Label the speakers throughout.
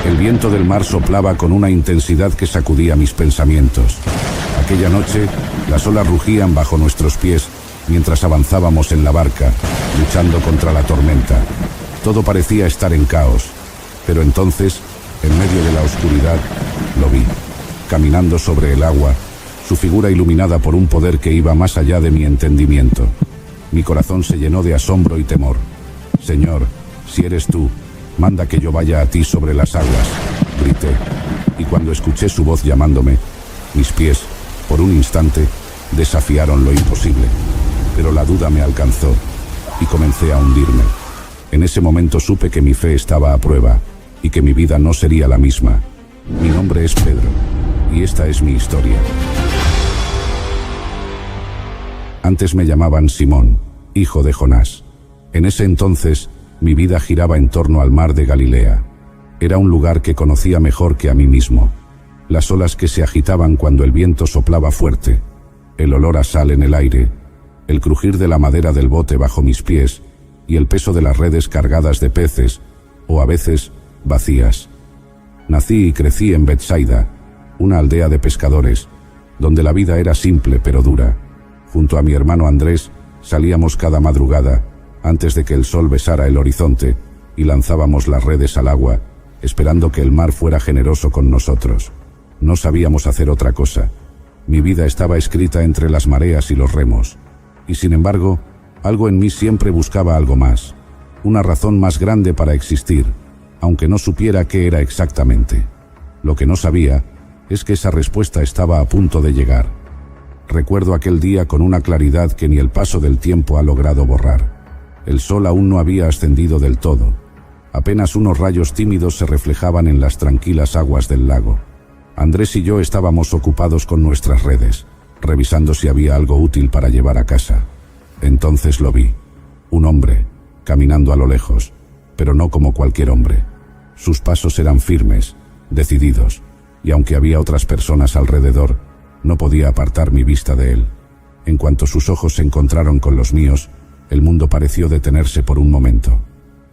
Speaker 1: El viento del mar soplaba con una intensidad que sacudía mis pensamientos. Aquella noche, las olas rugían bajo nuestros pies mientras avanzábamos en la barca, luchando contra la tormenta. Todo parecía estar en caos, pero entonces, en medio de la oscuridad, lo vi, caminando sobre el agua, su figura iluminada por un poder que iba más allá de mi entendimiento. Mi corazón se llenó de asombro y temor. «Señor, si eres tú, manda que yo vaya a ti sobre las aguas», grité, y cuando escuché su voz llamándome, mis pies, por un instante, desafiaron lo imposible. Pero la duda me alcanzó, y comencé a hundirme. En ese momento supe que mi fe estaba a prueba, y que mi vida no sería la misma. Mi nombre es Pedro, y esta es mi historia. Antes me llamaban Simón, hijo de Jonás. En ese entonces, mi vida giraba en torno al mar de Galilea. Era un lugar que conocía mejor que a mí mismo. Las olas que se agitaban cuando el viento soplaba fuerte, el olor a sal en el aire, el crujir de la madera del bote bajo mis pies y el peso de las redes cargadas de peces, o a veces vacías. Nací y crecí en Betsaida, una aldea de pescadores, donde la vida era simple pero dura. Junto a mi hermano Andrés, salíamos cada madrugada, antes de que el sol besara el horizonte, y lanzábamos las redes al agua, esperando que el mar fuera generoso con nosotros. No sabíamos hacer otra cosa. Mi vida estaba escrita entre las mareas y los remos. Y sin embargo, algo en mí siempre buscaba algo más, una razón más grande para existir, aunque no supiera qué era exactamente. Lo que no sabía es que esa respuesta estaba a punto de llegar. Recuerdo aquel día con una claridad que ni el paso del tiempo ha logrado borrar. El sol aún no había ascendido del todo. Apenas unos rayos tímidos se reflejaban en las tranquilas aguas del lago. Andrés y yo estábamos ocupados con nuestras redes, revisando si había algo útil para llevar a casa. Entonces lo vi. Un hombre, caminando a lo lejos, pero no como cualquier hombre. Sus pasos eran firmes, decididos, y aunque había otras personas alrededor, no podía apartar mi vista de él. En cuanto sus ojos se encontraron con los míos, el mundo pareció detenerse por un momento.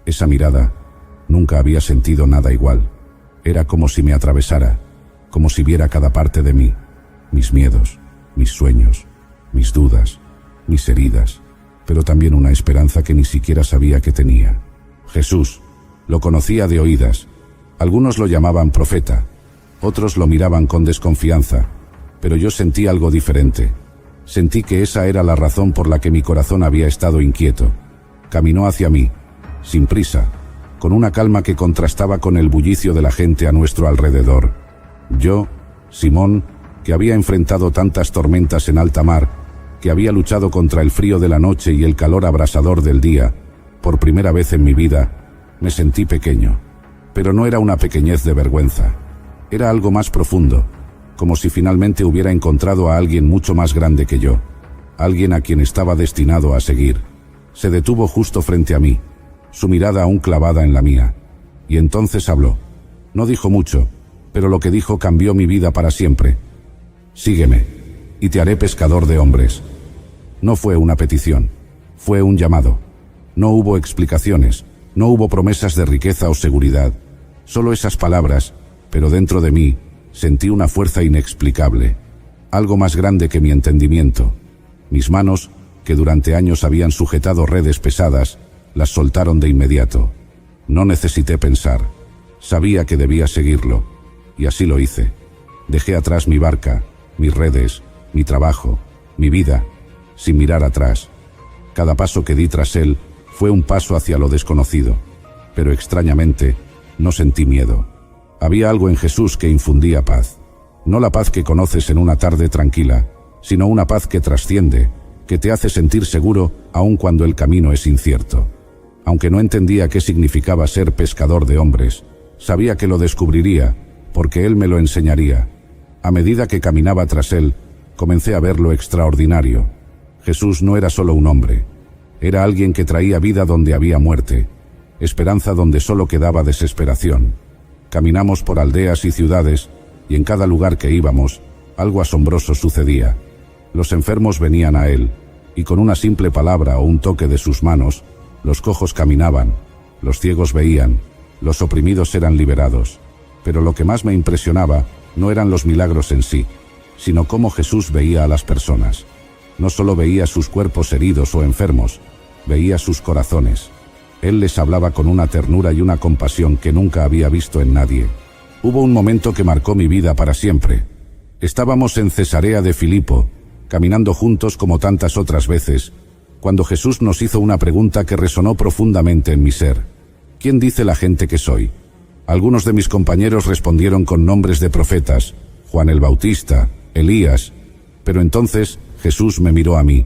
Speaker 1: Esa mirada, nunca había sentido nada igual. Era como si me atravesara, como si viera cada parte de mí, mis miedos, mis sueños, mis dudas, mis heridas, pero también una esperanza que ni siquiera sabía que tenía. Jesús, lo conocía de oídas. Algunos lo llamaban profeta, otros lo miraban con desconfianza, pero yo sentí algo diferente. Sentí que esa era la razón por la que mi corazón había estado inquieto. Caminó hacia mí, sin prisa, con una calma que contrastaba con el bullicio de la gente a nuestro alrededor. Yo, Simón, que había enfrentado tantas tormentas en alta mar, que había luchado contra el frío de la noche y el calor abrasador del día, por primera vez en mi vida, me sentí pequeño. Pero no era una pequeñez de vergüenza. Era algo más profundo, como si finalmente hubiera encontrado a alguien mucho más grande que yo, alguien a quien estaba destinado a seguir. Se detuvo justo frente a mí, su mirada aún clavada en la mía, y entonces habló. No dijo mucho, pero lo que dijo cambió mi vida para siempre. «Sígueme, y te haré pescador de hombres». No fue una petición, fue un llamado. No hubo explicaciones, no hubo promesas de riqueza o seguridad, solo esas palabras, pero dentro de mí sentí una fuerza inexplicable, algo más grande que mi entendimiento. Mis manos, que durante años habían sujetado redes pesadas, las soltaron de inmediato. No necesité pensar, sabía que debía seguirlo, y así lo hice. Dejé atrás mi barca, mis redes, mi trabajo, mi vida, sin mirar atrás. Cada paso que di tras él fue un paso hacia lo desconocido, pero extrañamente no sentí miedo. Había algo en Jesús que infundía paz. No la paz que conoces en una tarde tranquila, sino una paz que trasciende, que te hace sentir seguro aun cuando el camino es incierto. Aunque no entendía qué significaba ser pescador de hombres, sabía que lo descubriría, porque Él me lo enseñaría. A medida que caminaba tras Él, comencé a ver lo extraordinario. Jesús no era solo un hombre, era alguien que traía vida donde había muerte, esperanza donde solo quedaba desesperación. Caminamos por aldeas y ciudades, y en cada lugar que íbamos, algo asombroso sucedía. Los enfermos venían a Él, y con una simple palabra o un toque de sus manos, los cojos caminaban, los ciegos veían, los oprimidos eran liberados. Pero lo que más me impresionaba no eran los milagros en sí, sino cómo Jesús veía a las personas. No solo veía sus cuerpos heridos o enfermos, veía sus corazones. Él les hablaba con una ternura y una compasión que nunca había visto en nadie. Hubo un momento que marcó mi vida para siempre. Estábamos en Cesarea de Filipo, caminando juntos como tantas otras veces, cuando Jesús nos hizo una pregunta que resonó profundamente en mi ser. ¿Quién dice la gente que soy? Algunos de mis compañeros respondieron con nombres de profetas, Juan el Bautista, Elías, pero entonces Jesús me miró a mí.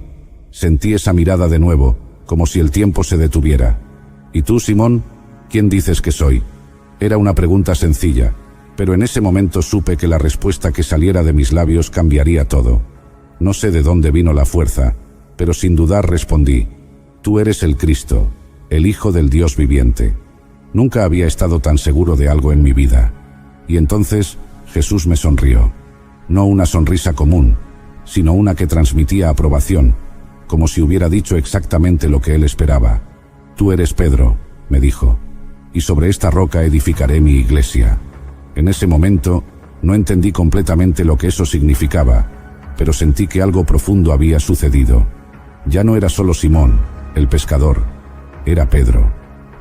Speaker 1: Sentí esa mirada de nuevo, como si el tiempo se detuviera. ¿Y tú, Simón? ¿Quién dices que soy? Era una pregunta sencilla, pero en ese momento supe que la respuesta que saliera de mis labios cambiaría todo. No sé de dónde vino la fuerza, pero sin dudar respondí: tú eres el Cristo, el Hijo del Dios viviente. Nunca había estado tan seguro de algo en mi vida. Y entonces Jesús me sonrió. No una sonrisa común, sino una que transmitía aprobación, como si hubiera dicho exactamente lo que él esperaba. Tú eres Pedro, me dijo, y sobre esta roca edificaré mi iglesia. En ese momento no entendí completamente lo que eso significaba, pero sentí que algo profundo había sucedido. Ya no era solo Simón, el pescador, era Pedro,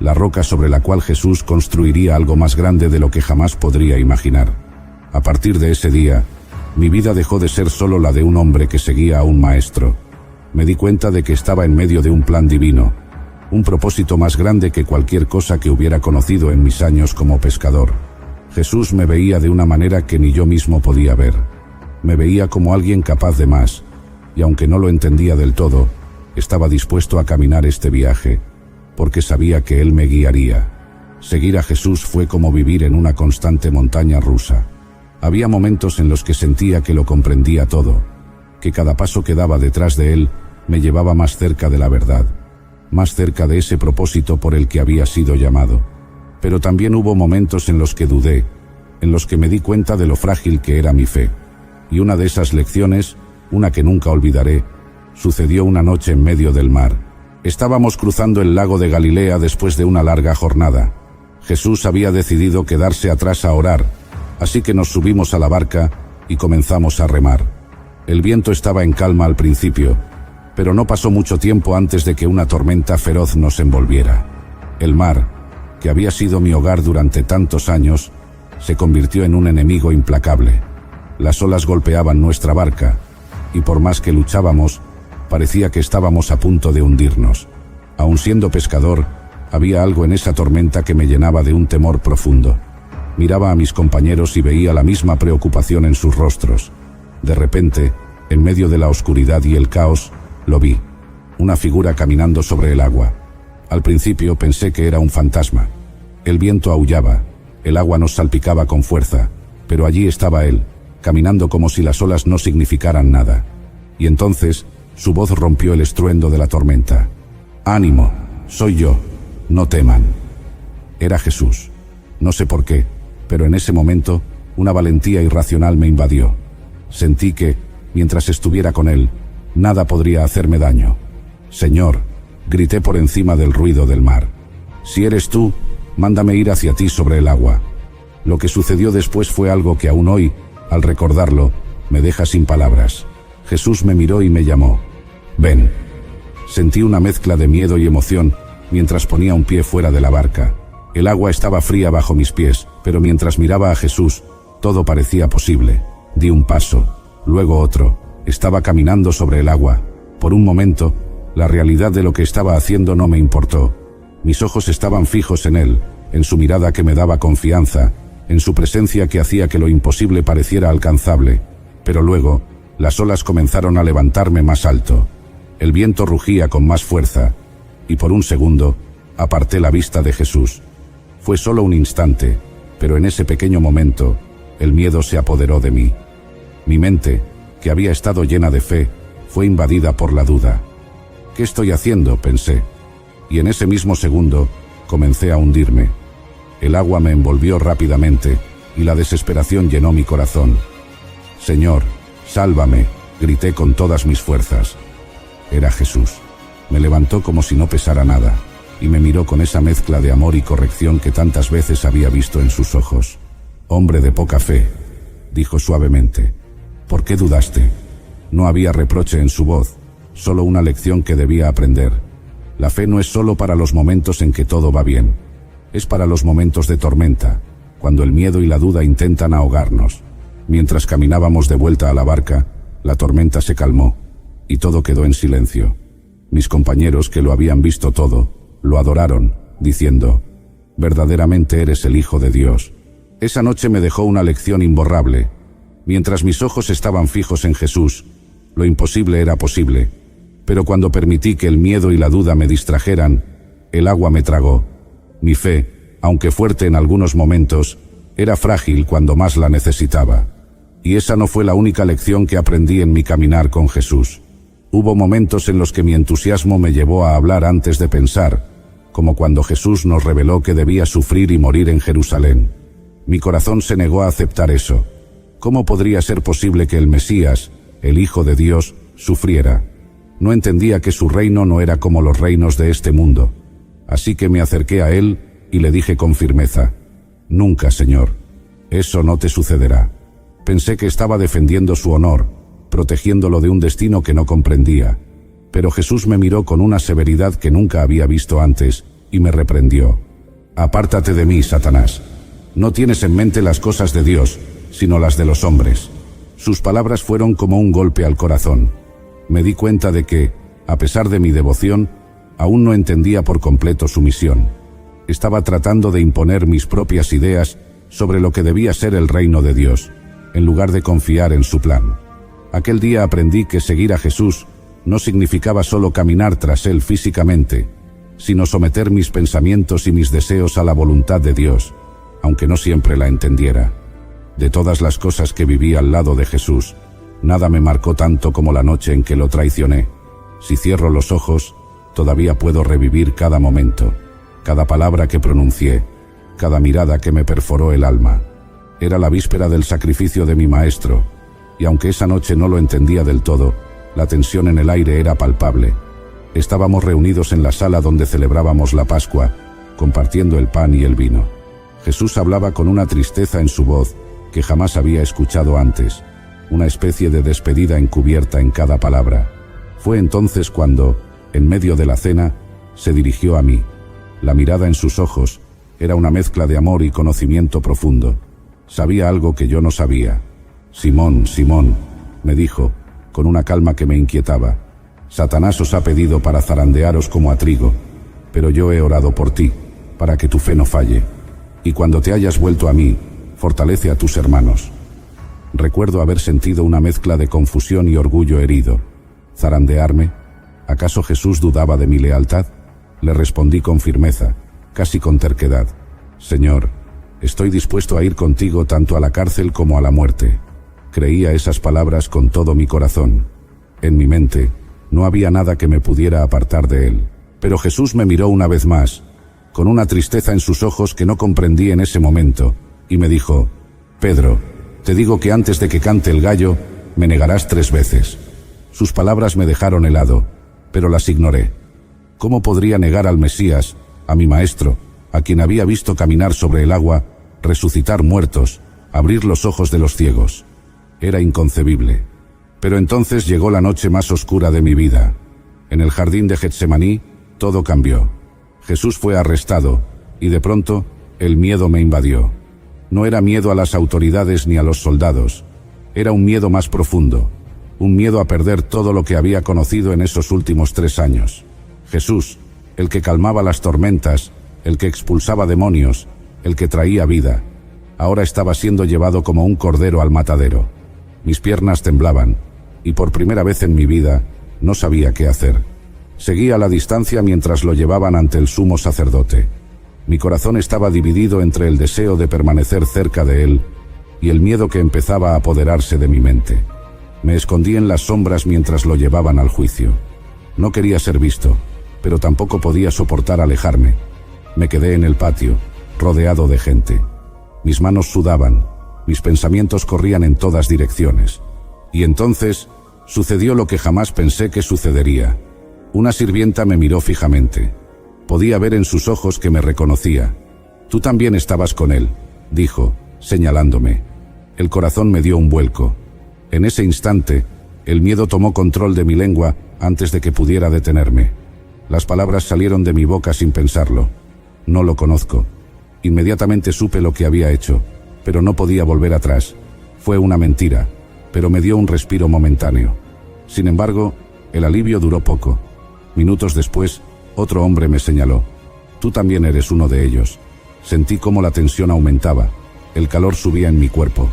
Speaker 1: la roca sobre la cual Jesús construiría algo más grande de lo que jamás podría imaginar. A partir de ese día, mi vida dejó de ser solo la de un hombre que seguía a un maestro. Me di cuenta de que estaba en medio de un plan divino, un propósito más grande que cualquier cosa que hubiera conocido en mis años como pescador. Jesús me veía de una manera que ni yo mismo podía ver. Me veía como alguien capaz de más, y aunque no lo entendía del todo, estaba dispuesto a caminar este viaje, porque sabía que Él me guiaría. Seguir a Jesús fue como vivir en una constante montaña rusa. Había momentos en los que sentía que lo comprendía todo, que cada paso que daba detrás de Él me llevaba más cerca de la verdad, más cerca de ese propósito por el que había sido llamado. Pero también hubo momentos en los que dudé, en los que me di cuenta de lo frágil que era mi fe. Y una de esas lecciones, una que nunca olvidaré, sucedió una noche en medio del mar. Estábamos cruzando el lago de Galilea después de una larga jornada. Jesús había decidido quedarse atrás a orar, así que nos subimos a la barca y comenzamos a remar. El viento estaba en calma al principio, pero no pasó mucho tiempo antes de que una tormenta feroz nos envolviera. El mar, que había sido mi hogar durante tantos años, se convirtió en un enemigo implacable. Las olas golpeaban nuestra barca, y por más que luchábamos, parecía que estábamos a punto de hundirnos. Aun siendo pescador, había algo en esa tormenta que me llenaba de un temor profundo. Miraba a mis compañeros y veía la misma preocupación en sus rostros. De repente, en medio de la oscuridad y el caos, lo vi, una figura caminando sobre el agua. Al principio pensé que era un fantasma. El viento aullaba, el agua nos salpicaba con fuerza, pero allí estaba él, caminando como si las olas no significaran nada. Y entonces, su voz rompió el estruendo de la tormenta. «Ánimo, soy yo, no teman». Era Jesús. No sé por qué, pero en ese momento, una valentía irracional me invadió. Sentí que, mientras estuviera con él, nada podría hacerme daño. «Señor», grité por encima del ruido del mar, «si eres tú, mándame ir hacia ti sobre el agua». Lo que sucedió después fue algo que aún hoy, al recordarlo, me deja sin palabras. Jesús me miró y me llamó. «Ven». Sentí una mezcla de miedo y emoción mientras ponía un pie fuera de la barca. El agua estaba fría bajo mis pies, pero mientras miraba a Jesús, todo parecía posible. Di un paso, luego otro. Estaba caminando sobre el agua. Por un momento, la realidad de lo que estaba haciendo no me importó. Mis ojos estaban fijos en él, en su mirada que me daba confianza, en su presencia que hacía que lo imposible pareciera alcanzable. Pero luego, las olas comenzaron a levantarme más alto. El viento rugía con más fuerza, y por un segundo, aparté la vista de Jesús. Fue solo un instante, pero en ese pequeño momento, el miedo se apoderó de mí. Mi mente, que había estado llena de fe, fue invadida por la duda. «¿Qué estoy haciendo?», pensé. Y en ese mismo segundo, comencé a hundirme. El agua me envolvió rápidamente, y la desesperación llenó mi corazón. «Señor, sálvame», grité con todas mis fuerzas. Era Jesús. Me levantó como si no pesara nada, y me miró con esa mezcla de amor y corrección que tantas veces había visto en sus ojos. Hombre de poca fe, dijo suavemente. ¿Por qué dudaste? No había reproche en su voz, solo una lección que debía aprender. La fe no es solo para los momentos en que todo va bien. Es para los momentos de tormenta, cuando el miedo y la duda intentan ahogarnos. Mientras caminábamos de vuelta a la barca, la tormenta se calmó, y todo quedó en silencio. Mis compañeros, que lo habían visto todo, lo adoraron, diciendo: «Verdaderamente eres el Hijo de Dios». Esa noche me dejó una lección imborrable. Mientras mis ojos estaban fijos en Jesús, lo imposible era posible. Pero cuando permití que el miedo y la duda me distrajeran, el agua me tragó. Mi fe, aunque fuerte en algunos momentos, era frágil cuando más la necesitaba. Y esa no fue la única lección que aprendí en mi caminar con Jesús. Hubo momentos en los que mi entusiasmo me llevó a hablar antes de pensar, como cuando Jesús nos reveló que debía sufrir y morir en Jerusalén. Mi corazón se negó a aceptar eso. ¿Cómo podría ser posible que el Mesías, el Hijo de Dios, sufriera? No entendía que su reino no era como los reinos de este mundo. Así que me acerqué a él y le dije con firmeza: «Nunca, Señor. Eso no te sucederá». Pensé que estaba defendiendo su honor, protegiéndolo de un destino que no comprendía. Pero Jesús me miró con una severidad que nunca había visto antes y me reprendió: «Apártate de mí, Satanás. No tienes en mente las cosas de Dios, sino las de los hombres». Sus palabras fueron como un golpe al corazón. Me di cuenta de que, a pesar de mi devoción, aún no entendía por completo su misión. Estaba tratando de imponer mis propias ideas sobre lo que debía ser el reino de Dios, en lugar de confiar en su plan. Aquel día aprendí que seguir a Jesús no significaba solo caminar tras él físicamente, sino someter mis pensamientos y mis deseos a la voluntad de Dios, aunque no siempre la entendiera. De todas las cosas que viví al lado de Jesús, nada me marcó tanto como la noche en que lo traicioné. Si cierro los ojos, todavía puedo revivir cada momento, cada palabra que pronuncié, cada mirada que me perforó el alma. Era la víspera del sacrificio de mi maestro, y aunque esa noche no lo entendía del todo, la tensión en el aire era palpable. Estábamos reunidos en la sala donde celebrábamos la Pascua, compartiendo el pan y el vino. Jesús hablaba con una tristeza en su voz que jamás había escuchado antes, una especie de despedida encubierta en cada palabra. Fue entonces cuando, en medio de la cena, se dirigió a mí. La mirada en sus ojos era una mezcla de amor y conocimiento profundo. Sabía algo que yo no sabía. «Simón, Simón», me dijo, con una calma que me inquietaba, «Satanás os ha pedido para zarandearos como a trigo, pero yo he orado por ti, para que tu fe no falle. Y cuando te hayas vuelto a mí, fortalece a tus hermanos». Recuerdo haber sentido una mezcla de confusión y orgullo herido. ¿Zarandearme? ¿Acaso Jesús dudaba de mi lealtad? Le respondí con firmeza, casi con terquedad: «Señor, estoy dispuesto a ir contigo tanto a la cárcel como a la muerte». Creía esas palabras con todo mi corazón. En mi mente, no había nada que me pudiera apartar de él. Pero Jesús me miró una vez más, con una tristeza en sus ojos que no comprendí en ese momento, y me dijo: «Pedro, te digo que antes de que cante el gallo, me negarás 3 veces». Sus palabras me dejaron helado, pero las ignoré. ¿Cómo podría negar al Mesías, a mi maestro, a quien había visto caminar sobre el agua, resucitar muertos, abrir los ojos de los ciegos? Era inconcebible. Pero entonces llegó la noche más oscura de mi vida. En el jardín de Getsemaní, todo cambió. Jesús fue arrestado, y de pronto, el miedo me invadió. No era miedo a las autoridades ni a los soldados. Era un miedo más profundo. Un miedo a perder todo lo que había conocido en esos últimos 3 años. Jesús, el que calmaba las tormentas, el que expulsaba demonios, el que traía vida, ahora estaba siendo llevado como un cordero al matadero. Mis piernas temblaban, y por primera vez en mi vida, no sabía qué hacer. Seguí a la distancia mientras lo llevaban ante el sumo sacerdote. Mi corazón estaba dividido entre el deseo de permanecer cerca de él y el miedo que empezaba a apoderarse de mi mente. Me escondí en las sombras mientras lo llevaban al juicio. No quería ser visto, pero tampoco podía soportar alejarme. Me quedé en el patio, rodeado de gente. Mis manos sudaban, mis pensamientos corrían en todas direcciones. Y entonces, sucedió lo que jamás pensé que sucedería. Una sirvienta me miró fijamente. Podía ver en sus ojos que me reconocía. «Tú también estabas con él», dijo, señalándome. El corazón me dio un vuelco. En ese instante, el miedo tomó control de mi lengua antes de que pudiera detenerme. Las palabras salieron de mi boca sin pensarlo. No lo conozco. Inmediatamente supe lo que había hecho, pero no podía volver atrás. Fue una mentira, pero me dio un respiro momentáneo. Sin embargo, el alivio duró poco. Minutos después, otro hombre me señaló. Tú también eres uno de ellos. Sentí cómo la tensión aumentaba. El calor subía en mi cuerpo.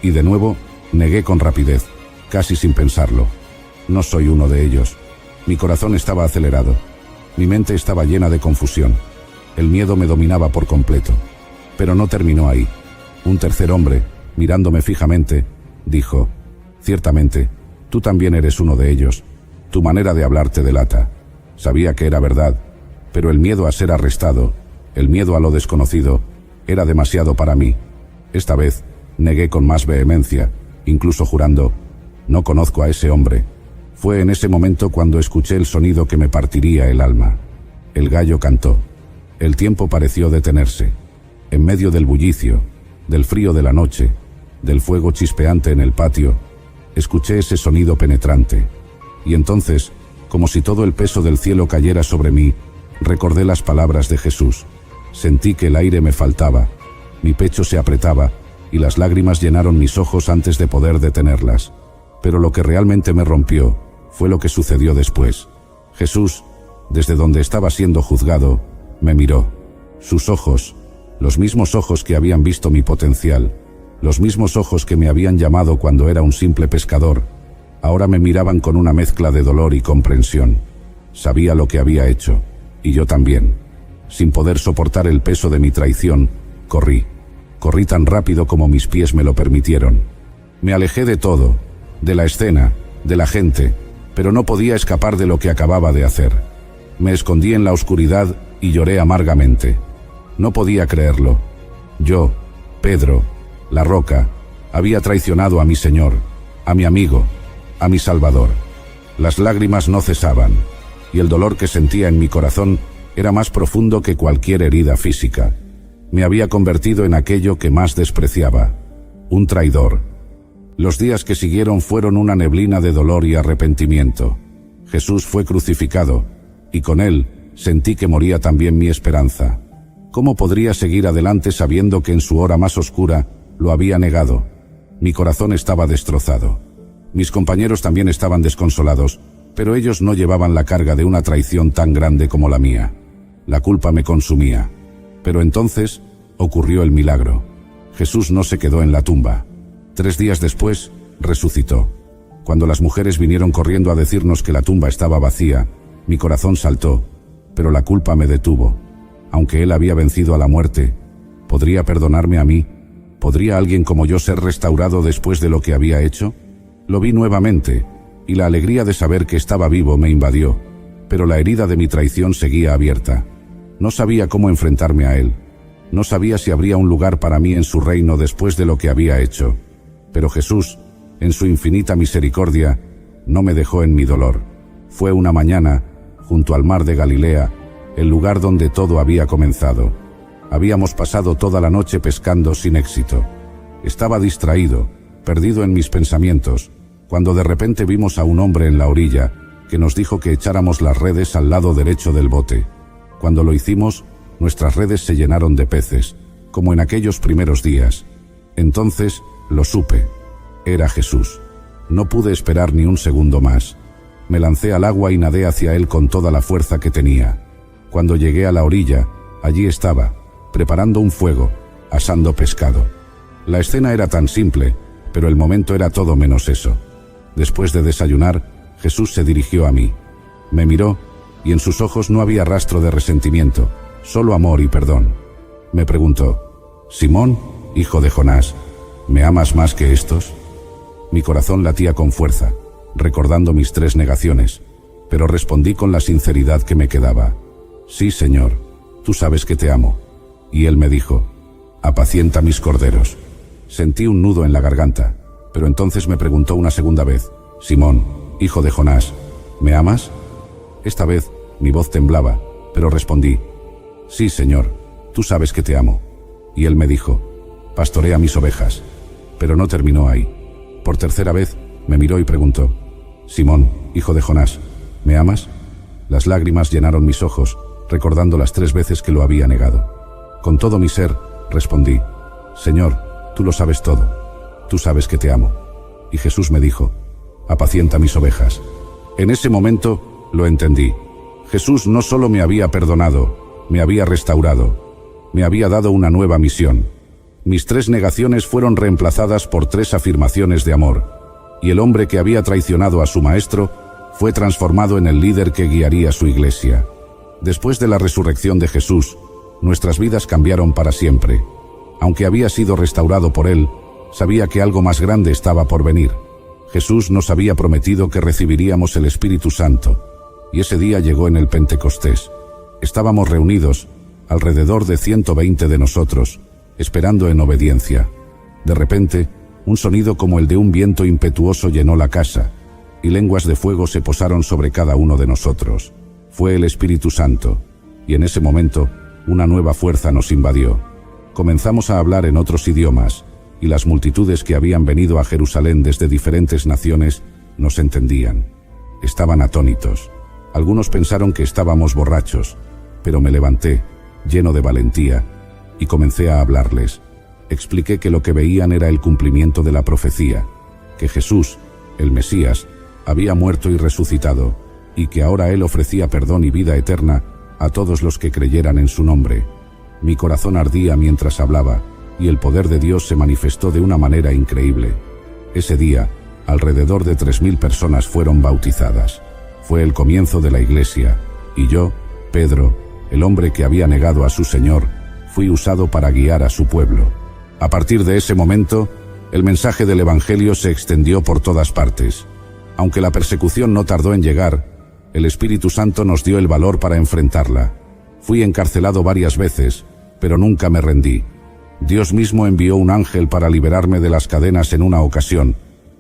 Speaker 1: Y de nuevo, negué con rapidez, casi sin pensarlo. No soy uno de ellos. Mi corazón estaba acelerado. Mi mente estaba llena de confusión. El miedo me dominaba por completo. Pero no terminó ahí. Un tercer hombre, mirándome fijamente, dijo: ciertamente, tú también eres uno de ellos. Tu manera de hablar te delata. Sabía que era verdad, pero el miedo a ser arrestado, el miedo a lo desconocido, era demasiado para mí. Esta vez, negué con más vehemencia, incluso jurando: no conozco a ese hombre. Fue en ese momento cuando escuché el sonido que me partiría el alma. El gallo cantó. El tiempo pareció detenerse. En medio del bullicio, del frío de la noche, del fuego chispeante en el patio, escuché ese sonido penetrante. Y entonces, como si todo el peso del cielo cayera sobre mí, recordé las palabras de Jesús. Sentí que el aire me faltaba, mi pecho se apretaba, y las lágrimas llenaron mis ojos antes de poder detenerlas. Pero lo que realmente me rompió fue lo que sucedió después. Jesús, desde donde estaba siendo juzgado, me miró. Sus ojos, los mismos ojos que habían visto mi potencial, los mismos ojos que me habían llamado cuando era un simple pescador, ahora me miraban con una mezcla de dolor y comprensión. Sabía lo que había hecho, y yo también. Sin poder soportar el peso de mi traición, corrí. Corrí tan rápido como mis pies me lo permitieron. Me alejé de todo, de la escena, de la gente, pero no podía escapar de lo que acababa de hacer. Me escondí en la oscuridad y lloré amargamente. No podía creerlo. Yo, Pedro, la Roca, había traicionado a mi Señor, a mi amigo, a mi Salvador. Las lágrimas no cesaban, y el dolor que sentía en mi corazón era más profundo que cualquier herida física. Me había convertido en aquello que más despreciaba, un traidor. Los días que siguieron fueron una neblina de dolor y arrepentimiento. Jesús fue crucificado, y con él sentí que moría también mi esperanza. ¿Cómo podría seguir adelante sabiendo que en su hora más oscura lo había negado? Mi corazón estaba destrozado. Mis compañeros también estaban desconsolados, pero ellos no llevaban la carga de una traición tan grande como la mía. La culpa me consumía. Pero entonces ocurrió el milagro. Jesús no se quedó en la tumba. 3 días después, resucitó. Cuando las mujeres vinieron corriendo a decirnos que la tumba estaba vacía, mi corazón saltó, pero la culpa me detuvo. Aunque él había vencido a la muerte, ¿podría perdonarme a mí? ¿Podría alguien como yo ser restaurado después de lo que había hecho? Lo vi nuevamente, y la alegría de saber que estaba vivo me invadió, pero la herida de mi traición seguía abierta. No sabía cómo enfrentarme a él. No sabía si habría un lugar para mí en su reino después de lo que había hecho. Pero Jesús, en su infinita misericordia, no me dejó en mi dolor. Fue una mañana, junto al mar de Galilea, el lugar donde todo había comenzado. Habíamos pasado toda la noche pescando sin éxito. Estaba distraído, perdido en mis pensamientos, cuando de repente vimos a un hombre en la orilla, que nos dijo que echáramos las redes al lado derecho del bote. Cuando lo hicimos, nuestras redes se llenaron de peces, como en aquellos primeros días. Entonces, lo supe. Era Jesús. No pude esperar ni un segundo más. Me lancé al agua y nadé hacia él con toda la fuerza que tenía. Cuando llegué a la orilla, allí estaba, preparando un fuego, asando pescado. La escena era tan simple, pero el momento era todo menos eso. Después de desayunar, Jesús se dirigió a mí. Me miró, y en sus ojos no había rastro de resentimiento, solo amor y perdón. Me preguntó: «Simón, hijo de Jonás, ¿me amas más que estos?». Mi corazón latía con fuerza, recordando mis 3 negaciones, pero respondí con la sinceridad que me quedaba: «Sí, Señor, tú sabes que te amo». Y él me dijo: «Apacienta mis corderos». Sentí un nudo en la garganta, pero entonces me preguntó una segunda vez: «Simón, hijo de Jonás, ¿me amas?». Esta vez mi voz temblaba, pero respondí: «Sí, Señor, tú sabes que te amo». Y él me dijo: pastorea mis ovejas. Pero no terminó ahí. Por tercera vez me miró y preguntó: Simón, hijo de Jonás, ¿me amas? Las lágrimas llenaron mis ojos, recordando las 3 veces que lo había negado. Con todo mi ser, respondí: Señor, tú lo sabes todo. Tú sabes que te amo. Y Jesús me dijo: apacienta mis ovejas. En ese momento lo entendí. Jesús no solo me había perdonado, me había restaurado, me había dado una nueva misión. Mis 3 negaciones fueron reemplazadas por 3 afirmaciones de amor, y el hombre que había traicionado a su maestro fue transformado en el líder que guiaría su iglesia. Después de la resurrección de Jesús, nuestras vidas cambiaron para siempre. Aunque había sido restaurado por él, sabía que algo más grande estaba por venir. Jesús nos había prometido que recibiríamos el Espíritu Santo, y ese día llegó en el Pentecostés. Estábamos reunidos, alrededor de 120 de nosotros, esperando en obediencia. De repente, un sonido como el de un viento impetuoso llenó la casa, y lenguas de fuego se posaron sobre cada uno de nosotros. Fue el Espíritu Santo, y en ese momento, una nueva fuerza nos invadió. Comenzamos a hablar en otros idiomas, y las multitudes que habían venido a Jerusalén desde diferentes naciones nos entendían. Estaban atónitos. Algunos pensaron que estábamos borrachos, pero me levanté, lleno de valentía, y comencé a hablarles. Expliqué que lo que veían era el cumplimiento de la profecía, que Jesús, el Mesías, había muerto y resucitado, y que ahora Él ofrecía perdón y vida eterna a todos los que creyeran en su nombre. Mi corazón ardía mientras hablaba, y el poder de Dios se manifestó de una manera increíble. Ese día, alrededor de 3.000 personas fueron bautizadas. Fue el comienzo de la iglesia, y yo, Pedro, el hombre que había negado a su Señor, fui usado para guiar a su pueblo. A partir de ese momento, el mensaje del Evangelio se extendió por todas partes. Aunque la persecución no tardó en llegar, el Espíritu Santo nos dio el valor para enfrentarla. Fui encarcelado varias veces, pero nunca me rendí. Dios mismo envió un ángel para liberarme de las cadenas en una ocasión,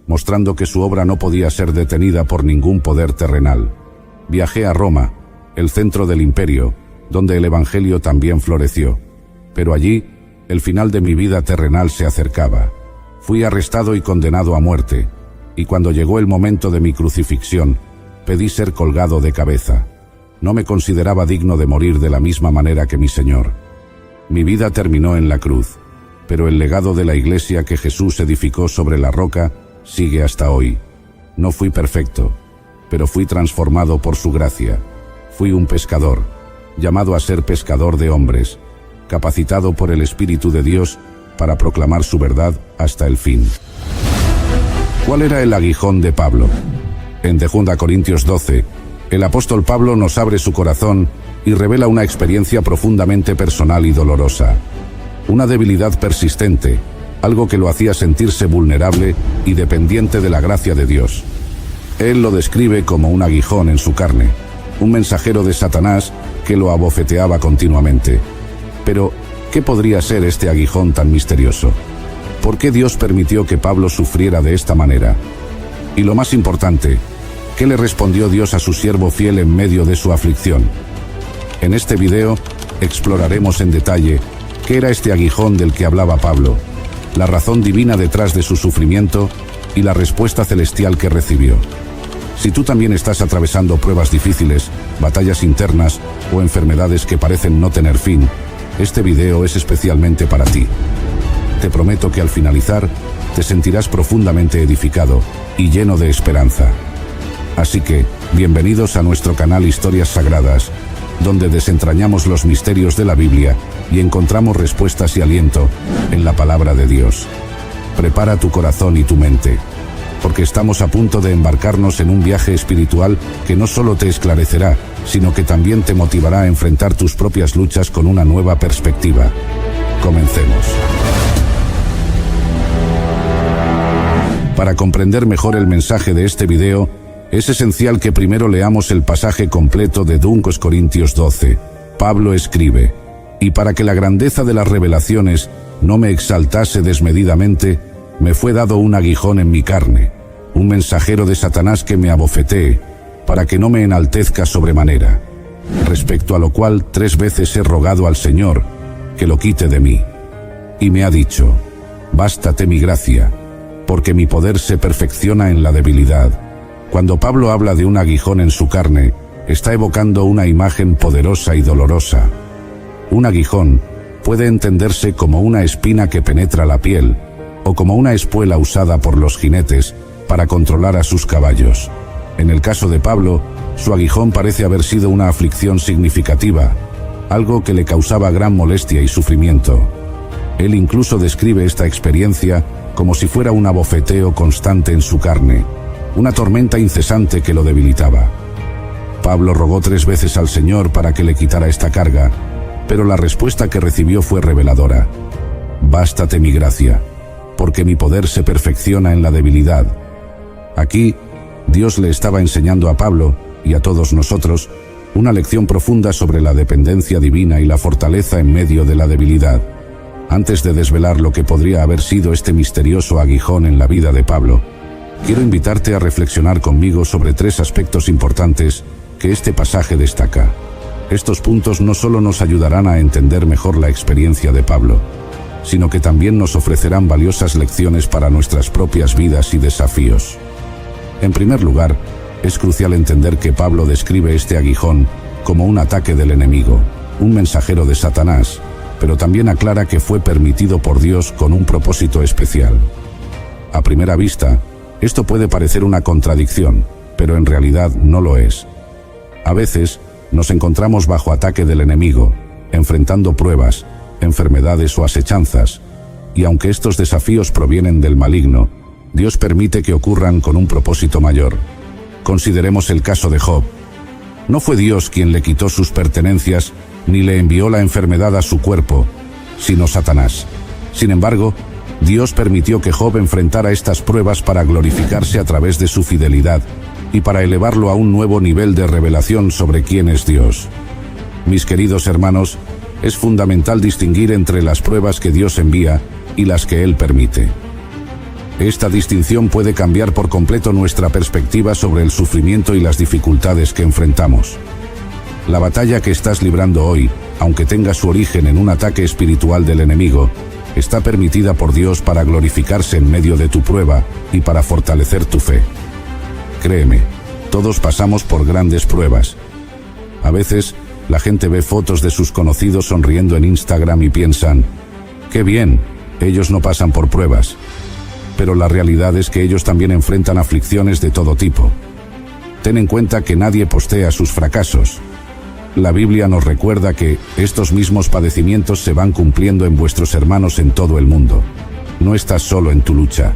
Speaker 1: mostrando que su obra no podía ser detenida por ningún poder terrenal. Viajé a Roma, el centro del imperio, donde el Evangelio también floreció. Pero allí, el final de mi vida terrenal se acercaba. Fui arrestado y condenado a muerte, y cuando llegó el momento de mi crucifixión, pedí ser colgado de cabeza. No me consideraba digno de morir de la misma manera que mi Señor. Mi vida terminó en la cruz, pero el legado de la iglesia que Jesús edificó sobre la roca sigue hasta hoy. No fui perfecto, pero fui transformado por su gracia. Fui un pescador, llamado a ser pescador de hombres, capacitado por el Espíritu de Dios para proclamar su verdad hasta el fin. ¿Cuál era el aguijón de Pablo? En 2 Corintios 12, el apóstol Pablo nos abre su corazón y revela una experiencia profundamente personal y dolorosa. Una debilidad persistente, algo que lo hacía sentirse vulnerable y dependiente de la gracia de Dios. Él lo describe como un aguijón en su carne, un mensajero de Satanás que lo abofeteaba continuamente. Pero, ¿qué podría ser este aguijón tan misterioso? ¿Por qué Dios permitió que Pablo sufriera de esta manera? Y lo más importante, ¿qué le respondió Dios a su siervo fiel en medio de su aflicción? En este video, exploraremos en detalle qué era este aguijón del que hablaba Pablo, la razón divina detrás de su sufrimiento y la respuesta celestial que recibió. Si tú también estás atravesando pruebas difíciles, batallas internas o enfermedades que parecen no tener fin, este video es especialmente para ti. Te prometo que al finalizar, te sentirás profundamente edificado y lleno de esperanza. Así que, bienvenidos a nuestro canal Historias Sagradas, donde desentrañamos los misterios de la Biblia y encontramos respuestas y aliento en la palabra de Dios. Prepara tu corazón y tu mente, porque estamos a punto de embarcarnos en un viaje espiritual que no solo te esclarecerá, sino que también te motivará a enfrentar tus propias luchas con una nueva perspectiva. Comencemos. Para comprender mejor el mensaje de este video, es esencial que primero leamos el pasaje completo de 2 Corintios 12. Pablo escribe: «Y para que la grandeza de las revelaciones no me exaltase desmedidamente, me fue dado un aguijón en mi carne, un mensajero de Satanás que me abofetee, para que no me enaltezca sobremanera. Respecto a lo cual 3 veces he rogado al Señor que lo quite de mí. y me ha dicho: bástate mi gracia, porque mi poder se perfecciona en la debilidad. Cuando Pablo habla de un aguijón en su carne, está evocando una imagen poderosa y dolorosa. Un aguijón puede entenderse como una espina que penetra la piel, o como una espuela usada por los jinetes para controlar a sus caballos. En el caso de Pablo, su aguijón parece haber sido una aflicción significativa, algo que le causaba gran molestia y sufrimiento. Él incluso describe esta experiencia como si fuera un abofeteo constante en su carne, una tormenta incesante que lo debilitaba. Pablo rogó 3 veces al Señor para que le quitara esta carga, pero la respuesta que recibió fue reveladora: bástate mi gracia, porque mi poder se perfecciona en la debilidad. Aquí, Dios le estaba enseñando a Pablo, y a todos nosotros, una lección profunda sobre la dependencia divina y la fortaleza en medio de la debilidad. Antes de desvelar lo que podría haber sido este misterioso aguijón en la vida de Pablo, quiero invitarte a reflexionar conmigo sobre 3 aspectos importantes que este pasaje destaca. Estos puntos no solo nos ayudarán a entender mejor la experiencia de Pablo, sino que también nos ofrecerán valiosas lecciones para nuestras propias vidas y desafíos. En primer lugar, es crucial entender que Pablo describe este aguijón como un ataque del enemigo, un mensajero de Satanás, pero también aclara que fue permitido por Dios con un propósito especial. A primera vista, esto puede parecer una contradicción, pero en realidad no lo es. A veces, nos encontramos bajo ataque del enemigo, enfrentando pruebas, enfermedades o asechanzas, y aunque estos desafíos provienen del maligno, Dios permite que ocurran con un propósito mayor. Consideremos el caso de Job. No fue Dios quien le quitó sus pertenencias ni le envió la enfermedad a su cuerpo, sino Satanás. Sin embargo, Dios permitió que Job enfrentara estas pruebas para glorificarse a través de su fidelidad y para elevarlo a un nuevo nivel de revelación sobre quién es Dios. Mis queridos hermanos, es fundamental distinguir entre las pruebas que Dios envía y las que Él permite. Esta distinción puede cambiar por completo nuestra perspectiva sobre el sufrimiento y las dificultades que enfrentamos. La batalla que estás librando hoy, aunque tenga su origen en un ataque espiritual del enemigo, está permitida por Dios para glorificarse en medio de tu prueba y para fortalecer tu fe. Créeme, todos pasamos por grandes pruebas. A veces, la gente ve fotos de sus conocidos sonriendo en Instagram y piensan: ¡qué bien! Ellos no pasan por pruebas. Pero la realidad es que ellos también enfrentan aflicciones de todo tipo. Ten en cuenta que nadie postea sus fracasos. La Biblia nos recuerda que estos mismos padecimientos se van cumpliendo en vuestros hermanos en todo el mundo. No estás solo en tu lucha.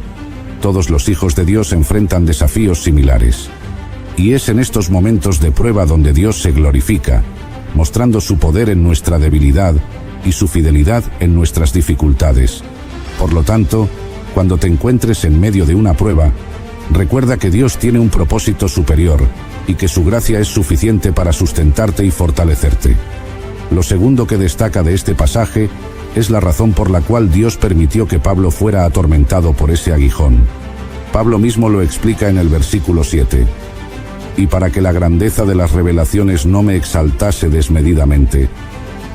Speaker 1: Todos los hijos de Dios enfrentan desafíos similares. Y es en estos momentos de prueba donde Dios se glorifica, mostrando su poder en nuestra debilidad y su fidelidad en nuestras dificultades. Por lo tanto, cuando te encuentres en medio de una prueba, recuerda que Dios tiene un propósito superior y que su gracia es suficiente para sustentarte y fortalecerte. Lo segundo que destaca de este pasaje es la razón por la cual Dios permitió que Pablo fuera atormentado por ese aguijón. Pablo mismo lo explica en el versículo 7. Y para que la grandeza de las revelaciones no me exaltase desmedidamente,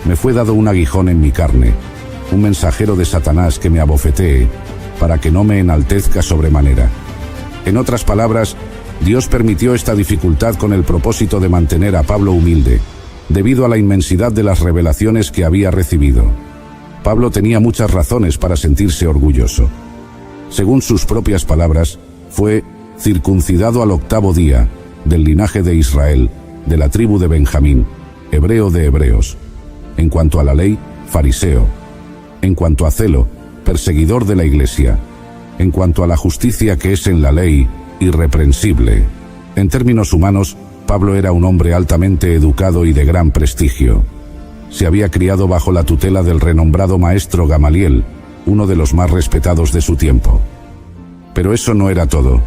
Speaker 1: me fue dado un aguijón en mi carne, un mensajero de Satanás que me abofetee, para que no me enaltezca sobremanera. En otras palabras, Dios permitió esta dificultad con el propósito de mantener a Pablo humilde, debido a la inmensidad de las revelaciones que había recibido. Pablo tenía muchas razones para sentirse orgulloso. Según sus propias palabras, fue circuncidado al 8º día, del linaje de Israel, de la tribu de Benjamín, hebreo de hebreos. En cuanto a la ley, fariseo. En cuanto a celo, perseguidor de la iglesia. En cuanto a la justicia que es en la ley, irreprensible. En términos humanos, Pablo era un hombre altamente educado y de gran prestigio. Se había criado bajo la tutela del renombrado maestro Gamaliel, uno de los más respetados de su tiempo. Pero eso no era todo.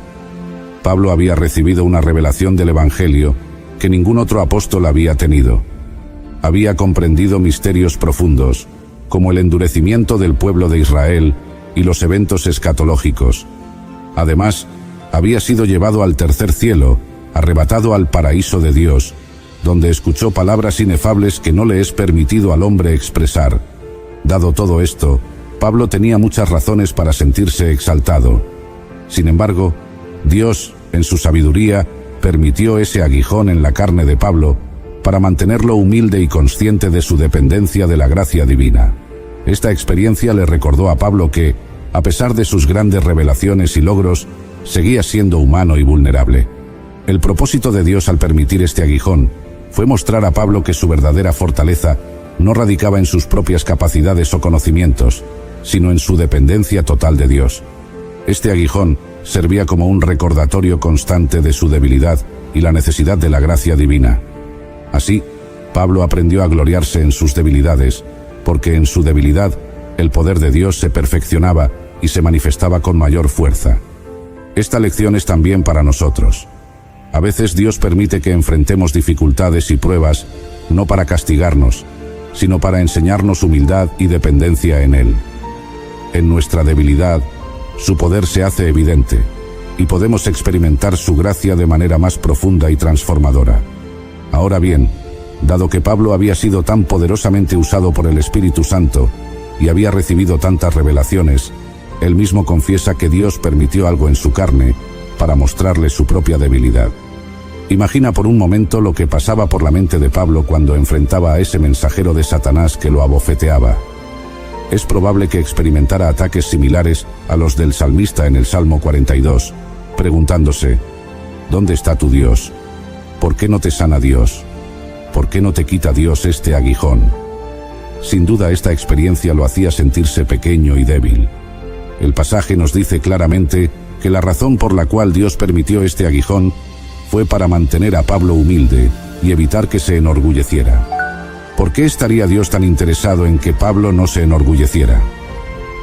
Speaker 1: Pablo había recibido una revelación del Evangelio que ningún otro apóstol había tenido. Había comprendido misterios profundos, como el endurecimiento del pueblo de Israel y los eventos escatológicos. Además, había sido llevado al tercer cielo, arrebatado al paraíso de Dios, donde escuchó palabras inefables que no le es permitido al hombre expresar. Dado todo esto, Pablo tenía muchas razones para sentirse exaltado. Sin embargo, Dios, en su sabiduría, permitió ese aguijón en la carne de Pablo para mantenerlo humilde y consciente de su dependencia de la gracia divina. Esta experiencia le recordó a Pablo que, a pesar de sus grandes revelaciones y logros, seguía siendo humano y vulnerable. El propósito de Dios al permitir este aguijón fue mostrar a Pablo que su verdadera fortaleza no radicaba en sus propias capacidades o conocimientos, sino en su dependencia total de Dios. Este aguijón servía como un recordatorio constante de su debilidad y la necesidad de la gracia divina. Así, Pablo aprendió a gloriarse en sus debilidades, porque en su debilidad el poder de Dios se perfeccionaba y se manifestaba con mayor fuerza. Esta lección es también para nosotros. A veces Dios permite que enfrentemos dificultades y pruebas, no para castigarnos, sino para enseñarnos humildad y dependencia en Él. En nuestra debilidad, su poder se hace evidente, y podemos experimentar su gracia de manera más profunda y transformadora. Ahora bien, dado que Pablo había sido tan poderosamente usado por el Espíritu Santo y había recibido tantas revelaciones, él mismo confiesa que Dios permitió algo en su carne para mostrarle su propia debilidad. Imagina por un momento lo que pasaba por la mente de Pablo cuando enfrentaba a ese mensajero de Satanás que lo abofeteaba. Es probable que experimentara ataques similares a los del salmista en el Salmo 42, preguntándose: ¿dónde está tu Dios? ¿Por qué no te sana Dios? ¿Por qué no te quita Dios este aguijón? Sin duda esta experiencia lo hacía sentirse pequeño y débil. El pasaje nos dice claramente que la razón por la cual Dios permitió este aguijón fue para mantener a Pablo humilde y evitar que se enorgulleciera. ¿Por qué estaría Dios tan interesado en que Pablo no se enorgulleciera?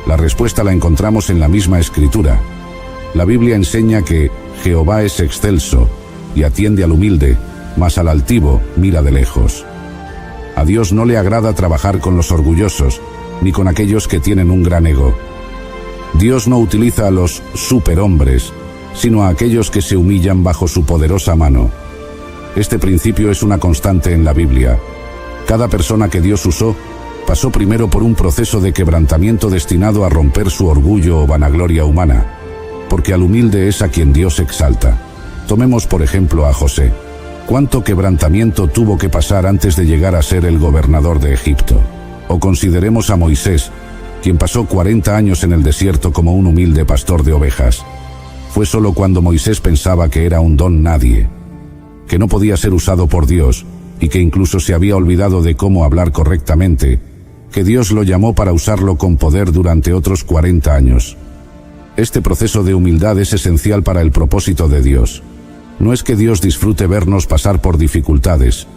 Speaker 1: La respuesta la encontramos en la misma Escritura. La Biblia enseña que Jehová es excelso y atiende al humilde, mas al altivo mira de lejos. A Dios no le agrada trabajar con los orgullosos, ni con aquellos que tienen un gran ego. Dios no utiliza a los superhombres, sino a aquellos que se humillan bajo su poderosa mano. Este principio es una constante en la Biblia. Cada persona que Dios usó pasó primero por un proceso de quebrantamiento destinado a romper su orgullo o vanagloria humana, porque al humilde es a quien Dios exalta. Tomemos por ejemplo a José. ¿Cuánto quebrantamiento tuvo que pasar antes de llegar a ser el gobernador de Egipto? O consideremos a Moisés, quien pasó 40 años en el desierto como un humilde pastor de ovejas. Fue solo cuando Moisés pensaba que era un don nadie, que no podía ser usado por Dios y que incluso se había olvidado de cómo hablar correctamente, que Dios lo llamó para usarlo con poder durante otros 40 años. Este proceso de humildad es esencial para el propósito de Dios. No es que Dios disfrute vernos pasar por dificultades,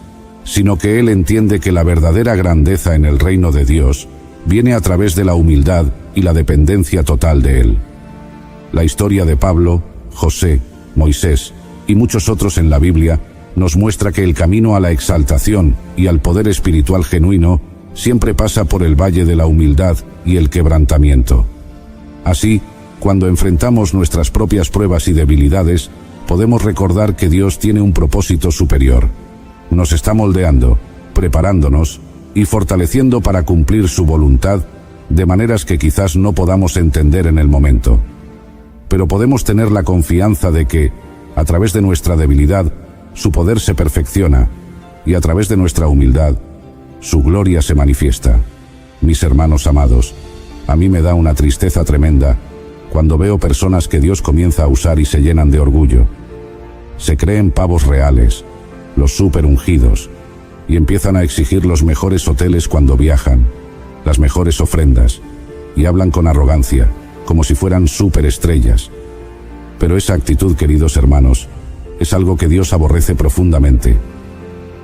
Speaker 1: sino que Él entiende que la verdadera grandeza en el reino de Dios viene a través de la humildad y la dependencia total de Él. La historia de Pablo, José, Moisés y muchos otros en la Biblia nos muestra que el camino a la exaltación y al poder espiritual genuino siempre pasa por el valle de la humildad y el quebrantamiento. Así, cuando enfrentamos nuestras propias pruebas y debilidades, podemos recordar que Dios tiene un propósito superior. Nos está moldeando, preparándonos y fortaleciendo para cumplir su voluntad de maneras que quizás no podamos entender en el momento. Pero podemos tener la confianza de que, a través de nuestra debilidad, su poder se perfecciona y a través de nuestra humildad, su gloria se manifiesta. Mis hermanos amados, a mí me da una tristeza tremenda cuando veo personas que Dios comienza a usar y se llenan de orgullo. Se creen pavos reales, los súper ungidos, y empiezan a exigir los mejores hoteles cuando viajan, las mejores ofrendas, y hablan con arrogancia, como si fueran superestrellas. Pero esa actitud, queridos hermanos, es algo que Dios aborrece profundamente.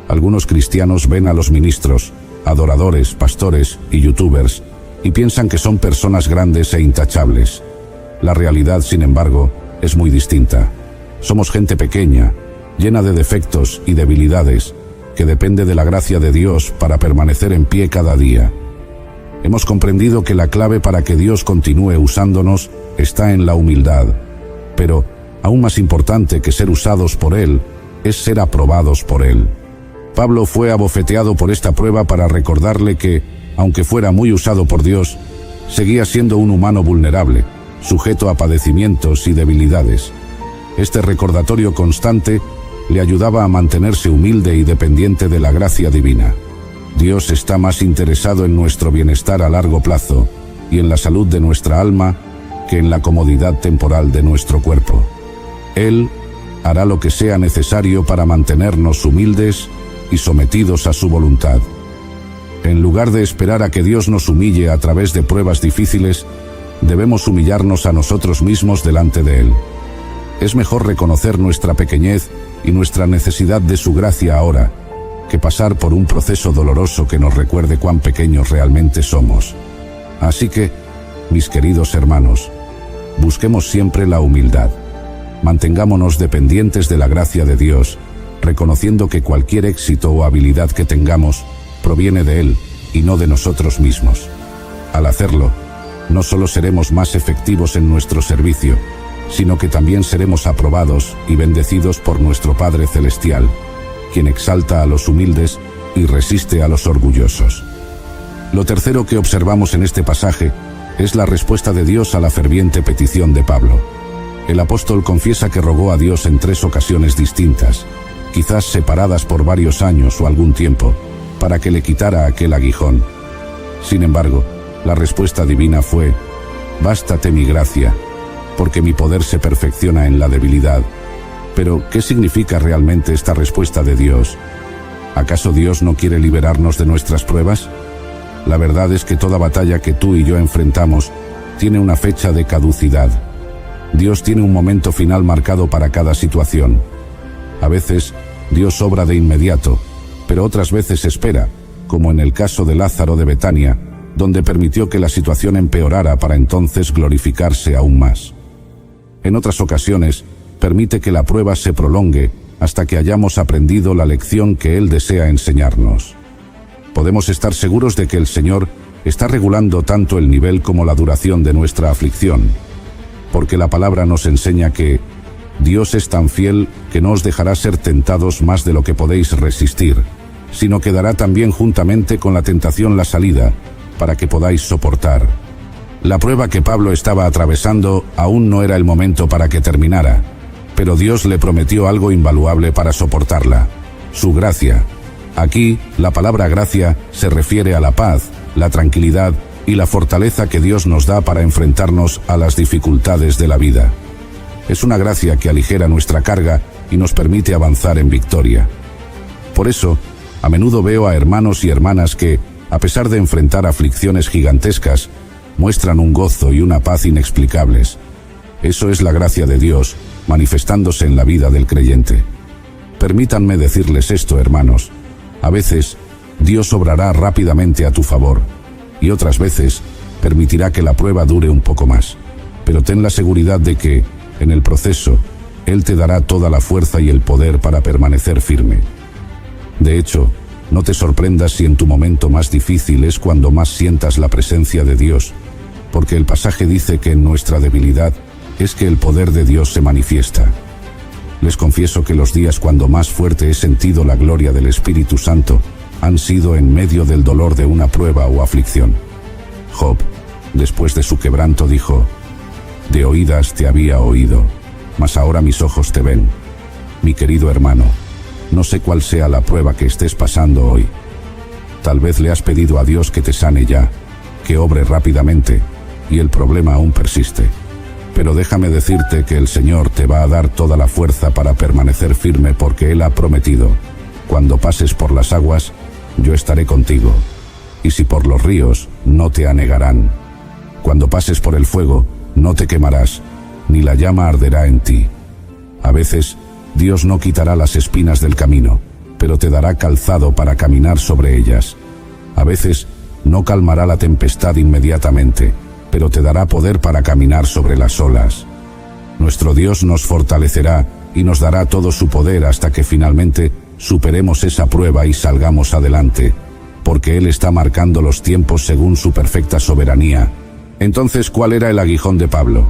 Speaker 1: Algunos cristianos ven a los ministros, adoradores, pastores y youtubers y piensan que son personas grandes e intachables. La realidad, sin embargo, es muy distinta. Somos gente pequeña, llena de defectos y debilidades, que depende de la gracia de Dios para permanecer en pie cada día. Hemos comprendido que la clave para que Dios continúe usándonos está en la humildad, pero aún más importante que ser usados por Él es ser aprobados por Él. Pablo fue abofeteado por esta prueba para recordarle que, aunque fuera muy usado por Dios, Seguía siendo un humano vulnerable, sujeto a padecimientos y debilidades. Este recordatorio constante le ayudaba a mantenerse humilde y dependiente de la gracia divina. Dios está más interesado en nuestro bienestar a largo plazo y en la salud de nuestra alma que en la comodidad temporal de nuestro cuerpo. Él hará lo que sea necesario para mantenernos humildes y sometidos a su voluntad. En lugar de esperar a que Dios nos humille a través de pruebas difíciles, debemos humillarnos a nosotros mismos delante de Él. Es mejor reconocer nuestra pequeñez y nuestra necesidad de su gracia ahora, que pasar por un proceso doloroso que nos recuerde cuán pequeños realmente somos. Así que, mis queridos hermanos, busquemos siempre la humildad. Mantengámonos dependientes de la gracia de Dios, reconociendo que cualquier éxito o habilidad que tengamos proviene de Él y no de nosotros mismos. Al hacerlo, no solo seremos más efectivos en nuestro servicio, sino que también seremos aprobados y bendecidos por nuestro Padre Celestial, quien exalta a los humildes y resiste a los orgullosos. Lo tercero que observamos en este pasaje es la respuesta de Dios a la ferviente petición de Pablo. El apóstol confiesa que rogó a Dios en 3 ocasiones distintas, quizás separadas por varios años o algún tiempo, para que le quitara aquel aguijón. Sin embargo, la respuesta divina fue: «Bástate mi gracia, porque mi poder se perfecciona en la debilidad». Pero, ¿qué significa realmente esta respuesta de Dios? ¿Acaso Dios no quiere liberarnos de nuestras pruebas? La verdad es que toda batalla que tú y yo enfrentamos tiene una fecha de caducidad. Dios tiene un momento final marcado para cada situación. A veces, Dios obra de inmediato, pero otras veces espera, como en el caso de Lázaro de Betania, donde permitió que la situación empeorara para entonces glorificarse aún más. En otras ocasiones, permite que la prueba se prolongue hasta que hayamos aprendido la lección que Él desea enseñarnos. Podemos estar seguros de que el Señor está regulando tanto el nivel como la duración de nuestra aflicción, porque la palabra nos enseña que Dios es tan fiel que no os dejará ser tentados más de lo que podéis resistir, sino que dará también juntamente con la tentación la salida, para que podáis soportar. La prueba que Pablo estaba atravesando aún no era el momento para que terminara, pero Dios le prometió algo invaluable para soportarla: su gracia. Aquí, la palabra gracia se refiere a la paz, la tranquilidad y la fortaleza que Dios nos da para enfrentarnos a las dificultades de la vida. Es una gracia que aligera nuestra carga y nos permite avanzar en victoria. Por eso, a menudo veo a hermanos y hermanas que, a pesar de enfrentar aflicciones gigantescas, muestran un gozo y una paz inexplicables. Eso es la gracia de Dios manifestándose en la vida del creyente. Permítanme decirles esto, hermanos: a veces, Dios obrará rápidamente a tu favor, y otras veces permitirá que la prueba dure un poco más. Pero ten la seguridad de que, en el proceso, Él te dará toda la fuerza y el poder para permanecer firme. De hecho, no te sorprendas si en tu momento más difícil es cuando más sientas la presencia de Dios, porque el pasaje dice que en nuestra debilidad es que el poder de Dios se manifiesta. Les confieso que los días cuando más fuerte he sentido la gloria del Espíritu Santo han sido en medio del dolor de una prueba o aflicción. Job, después de su quebranto, dijo: «De oídas te había oído, mas ahora mis ojos te ven». Mi querido hermano, no sé cuál sea la prueba que estés pasando hoy. Tal vez le has pedido a Dios que te sane ya, que obre rápidamente, y el problema aún persiste. Pero déjame decirte que el Señor te va a dar toda la fuerza para permanecer firme, porque Él ha prometido: «Cuando pases por las aguas, yo estaré contigo, y si por los ríos, no te anegarán. Cuando pases por el fuego, no te quemarás, ni la llama arderá en ti». A veces, Dios no quitará las espinas del camino, pero te dará calzado para caminar sobre ellas. A veces, no calmará la tempestad inmediatamente, pero te dará poder para caminar sobre las olas. Nuestro Dios nos fortalecerá y nos dará todo su poder hasta que finalmente superemos esa prueba y salgamos adelante, porque Él está marcando los tiempos según su perfecta soberanía. Entonces, ¿cuál era el aguijón de Pablo?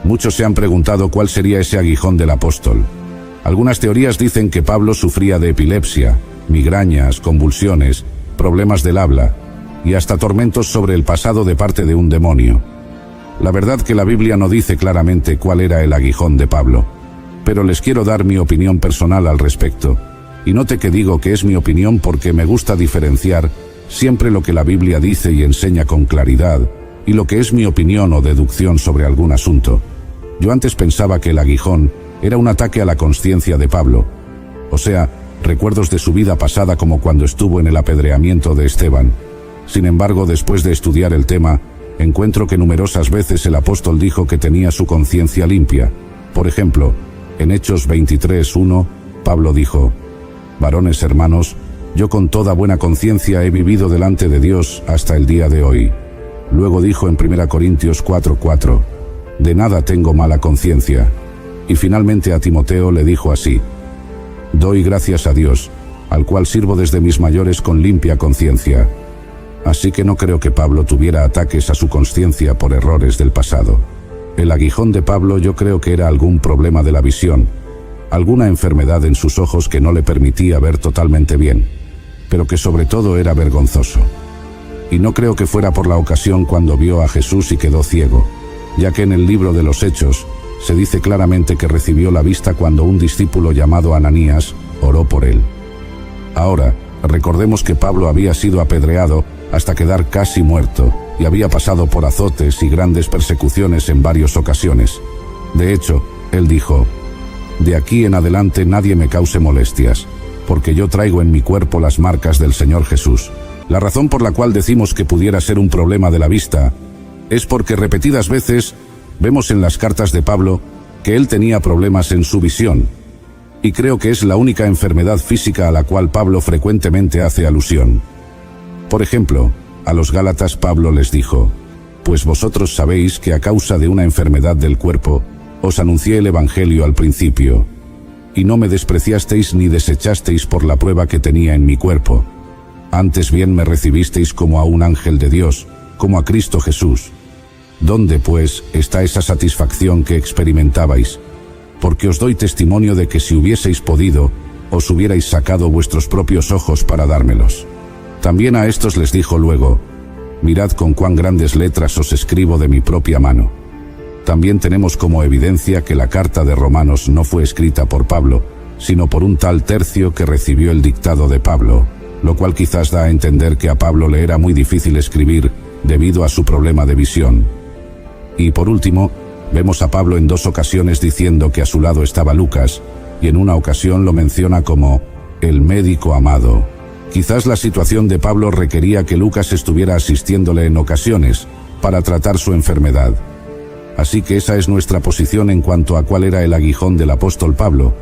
Speaker 1: Muchos se han preguntado cuál sería ese aguijón del apóstol. Algunas teorías dicen que Pablo sufría de epilepsia, migrañas, convulsiones, problemas del habla, y hasta tormentos sobre el pasado de parte de un demonio. La verdad que la Biblia no dice claramente cuál era el aguijón de Pablo, pero les quiero dar mi opinión personal al respecto, y note que digo que es mi opinión porque me gusta diferenciar siempre lo que la Biblia dice y enseña con claridad, y lo que es mi opinión o deducción sobre algún asunto. Yo antes pensaba que el aguijón era un ataque a la consciencia de Pablo, o sea, recuerdos de su vida pasada como cuando estuvo en el apedreamiento de Esteban. Sin embargo, después de estudiar el tema, encuentro que numerosas veces el apóstol dijo que tenía su conciencia limpia. Por ejemplo, en Hechos 23:1, Pablo dijo: «Varones hermanos, yo con toda buena conciencia he vivido delante de Dios hasta el día de hoy». Luego dijo en 1 Corintios 4:4, «De nada tengo mala conciencia». Y finalmente a Timoteo le dijo así: «Doy gracias a Dios, al cual sirvo desde mis mayores con limpia conciencia». Así que no creo que Pablo tuviera ataques a su conciencia por errores del pasado. El aguijón de Pablo yo creo que era algún problema de la visión, alguna enfermedad en sus ojos que no le permitía ver totalmente bien, pero que sobre todo era vergonzoso. Y no creo que fuera por la ocasión cuando vio a Jesús y quedó ciego, ya que en el libro de los Hechos se dice claramente que recibió la vista cuando un discípulo llamado Ananías oró por él. Ahora, recordemos que Pablo había sido apedreado hasta quedar casi muerto, y había pasado por azotes y grandes persecuciones en varias ocasiones. De hecho, él dijo: «De aquí en adelante nadie me cause molestias, porque yo traigo en mi cuerpo las marcas del Señor Jesús». La razón por la cual decimos que pudiera ser un problema de la vista es porque repetidas veces vemos en las cartas de Pablo que él tenía problemas en su visión, y creo que es la única enfermedad física a la cual Pablo frecuentemente hace alusión. Por ejemplo, a los Gálatas Pablo les dijo: «Pues vosotros sabéis que a causa de una enfermedad del cuerpo os anuncié el Evangelio al principio, y no me despreciasteis ni desechasteis por la prueba que tenía en mi cuerpo. Antes bien me recibisteis como a un ángel de Dios, como a Cristo Jesús. ¿Dónde, pues, está esa satisfacción que experimentabais? Porque os doy testimonio de que si hubieseis podido, os hubierais sacado vuestros propios ojos para dármelos». También a estos les dijo luego: «Mirad con cuán grandes letras os escribo de mi propia mano». También tenemos como evidencia que la carta de Romanos no fue escrita por Pablo, sino por un tal Tercio que recibió el dictado de Pablo, lo cual quizás da a entender que a Pablo le era muy difícil escribir debido a su problema de visión. Y por último, vemos a Pablo en 2 ocasiones diciendo que a su lado estaba Lucas, y en una ocasión lo menciona como el médico amado. Quizás la situación de Pablo requería que Lucas estuviera asistiéndole en ocasiones para tratar su enfermedad. Así que esa es nuestra posición en cuanto a cuál era el aguijón del apóstol Pablo,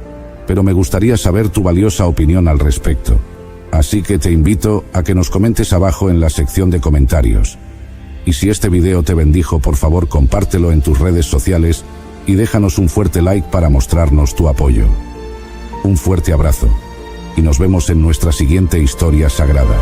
Speaker 1: pero me gustaría saber tu valiosa opinión al respecto. Así que te invito a que nos comentes abajo en la sección de comentarios. Y si este video te bendijo, por favor compártelo en tus redes sociales y déjanos un fuerte like para mostrarnos tu apoyo. Un fuerte abrazo, y nos vemos en nuestra siguiente historia sagrada.